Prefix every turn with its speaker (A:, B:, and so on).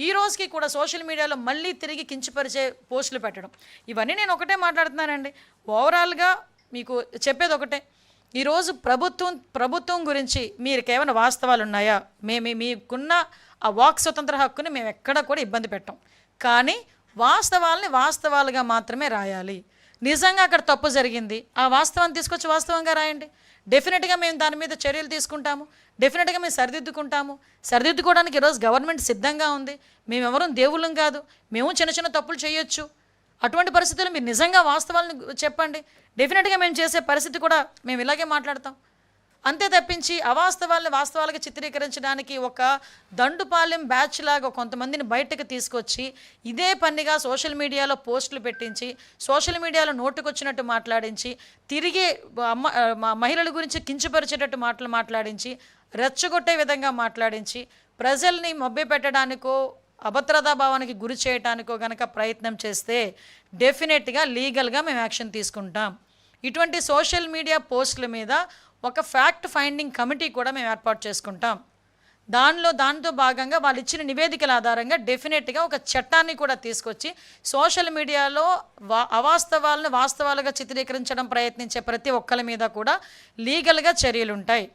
A: ఈ రోజుకి కూడా సోషల్ మీడియాలో మళ్ళీ తిరిగి కించపరిచే పోస్టులు పెట్టడం, ఇవన్నీ నేను ఒకటే మాట్లాడుతున్నానండి. ఓవరాల్గా మీకు చెప్పేది ఒకటే, ఈరోజు ప్రభుత్వం గురించి మీరు ఏమైనా వాస్తవాలు ఉన్నాయా? మీకున్న ఆ వాక్ స్వతంత్ర హక్కుని మేము ఎక్కడ కూడా ఇబ్బంది పెట్టాం, కానీ వాస్తవాల్ని వాస్తవాలుగా మాత్రమే రాయాలి. నిజంగా అక్కడ తప్పు జరిగింది, ఆ వాస్తవాన్ని తీసుకొచ్చి వాస్తవంగా రాయండి. డెఫినెట్గా మేము దాని మీద చర్యలు తీసుకుంటాము, డెఫినెట్గా మేము సరిదిద్దుకోవడానికి ఈరోజు గవర్నమెంట్ సిద్ధంగా ఉంది. మేమెవరూ దేవుళ్ళం కాదు, మేము చిన్న చిన్న తప్పులు చేయొచ్చు. అటువంటి పరిస్థితుల్లో మీరు నిజంగా వాస్తవాలను చెప్పండి, డెఫినెట్గా మేము చేసే పరిస్థితి కూడా మేము ఇలాగే మాట్లాడతాం. అంతే తప్పించి అవాస్తవాలను వాస్తవాలుగా చిత్రీకరించడానికి ఒక దండుపాలెం బ్యాచ్ లాగా కొంతమందిని బయటకు తీసుకొచ్చి ఇదే పనిగా సోషల్ మీడియాలో పోస్టులు పెట్టించి, సోషల్ మీడియాలో నోటుకొచ్చినట్టు మాట్లాడించి, తిరిగి మహిళల గురించి కించపరిచేటట్టు మాట్లాడించి, రెచ్చగొట్టే విధంగా మాట్లాడించి, ప్రజల్ని మభ్యపెట్టడానికో అభద్రతా భావానికి గురి చేయడానికో కనుక ప్రయత్నం చేస్తే డెఫినెట్గా లీగల్గా మేము యాక్షన్ తీసుకుంటాం. ఇటువంటి సోషల్ మీడియా పోస్టుల మీద ఒక ఫ్యాక్ట్ ఫైండింగ్ కమిటీ కూడా మేము ఏర్పాటు చేసుకుంటాం. దాంతో భాగంగా వాళ్ళు ఇచ్చిన నివేదికల ఆధారంగా డెఫినెట్గా ఒక చట్టాన్ని కూడా తీసుకొచ్చి సోషల్ మీడియాలో అవాస్తవాలను వాస్తవాలుగా చిత్రీకరించడం ప్రయత్నించే ప్రతి ఒక్కరి మీద కూడా లీగల్గా చర్యలు ఉంటాయి.